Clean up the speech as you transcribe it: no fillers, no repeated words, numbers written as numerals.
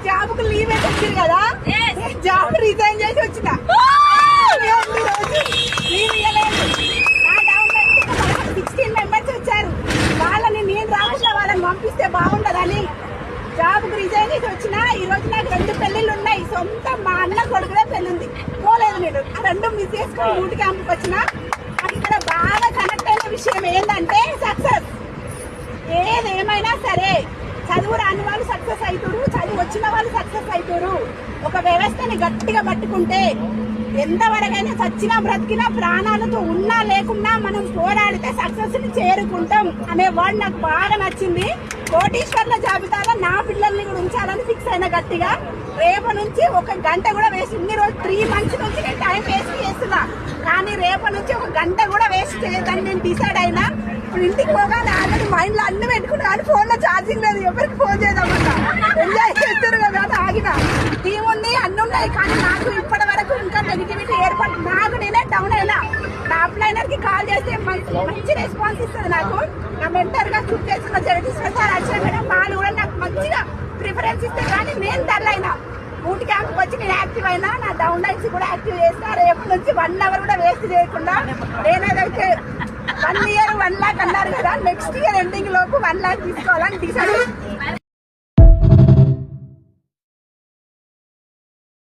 Job కు leave అయితే వచ్చింది కదా, జాబ్ రిజైన్ చేసి వచ్చిన. లీవ్ ఇవ్వలేదు. నా డౌన్ లైన్ 16 మెంబర్స్ వచ్చారు. వాళ్ళని నేను రాకుండా వాళ్ళని పంపిస్తే బాగుండదని జాబ్ కు రిజైన్ చేసి వచ్చిన. ఈ రోజు నాకు 2 పెళ్లిళ్ళు ఉన్నాయి. సొంత మా అన్న కొడుకునే పెళ్లి ఉంది, పోలేదు. నేను ఆ 2 మిస్ చేసుకొని బూట్ క్యాంప్కి వచ్చిన. ఇక్కడ బాగా కనెక్ట్ అయిన విషయం ఏంటంటే సక్సెస్. ఏదేమైనా సరే చదువు రాని వాళ్ళు సక్సెస్ అవుతారు, చదువు వచ్చిన వాళ్ళు సక్సెస్ అవుతారు. ఒక వ్యవస్థని గట్టిగా పట్టుకుంటే ఎంతవరకైనా చచ్చినా బ్రతికినా ప్రాణాలతో ఉన్నా లేకున్నా మనం పోరాడితే సక్సెస్ ని చేరుకుంటాం అనే వర్డ్ నాకు బాగా నచ్చింది. కోటీశ్వర్ల జాబితాలో నా పిల్లల్ని కూడా ఉంచాలని ఫిక్స్ అయిన గట్టిగా. రేపు నుంచి 1 గంట కూడా వేస్ట్, ఇన్ని రోజు 3 మంత్స్ నుంచి నేను టైం వేస్ట్ చేస్తున్నా, కానీ రేపు నుంచి 1 గంట కూడా వేస్ట్ చేయదని నేను డిసైడ్ అయినా. ఇప్పుడు ఇంటికి పోగానే ఆల్రెడీ మైండ్ లో అన్ని పెట్టుకున్నా, కానీ ఫోన్ లో ఛార్జింగ్ లేదు, ఎవరికి ఫోన్ చేద్దామన్నా. ఎంజాయ్ చేస్తారు కదా అని ఆగిన. టీం ఉంది, అన్ని ఉన్నాయి, కానీ నాకు ఇప్పటి వరకు ఇంకా నెగిటివిటీ ఏర్పడి నాకు నేనే డౌన్ అయినా. నా అప్లైనర్ కి కాల్ చేస్తే మంచి రెస్పాన్స్ ఇస్తుంది నాకు. నా మెంటర్ గా చూప్ చేస్తున్న జగదీశ్వర్ సార్, అక్షయ్ మేడం, వాళ్ళు కూడా నాకు మంచిగా ప్రిఫరెన్స్ ఇస్తారు. కానీ నేను డల్ అయినా. బూట్ క్యాంప్ వచ్చి నేను యాక్టివ్ అయినా, నా డౌన్ లైన్స్ కూడా యాక్టివ్ చేస్తా. రేపు నుంచి 1 అవర్ కూడా వేస్ట్ చేయకుండా నేనేదైతే 1 year 1 lakh అన్నారు కదా, నెక్స్ట్ ఇయర్ ఎండింగ్ లోపు 1 lakh తీసుకోవాలని డిసైడ్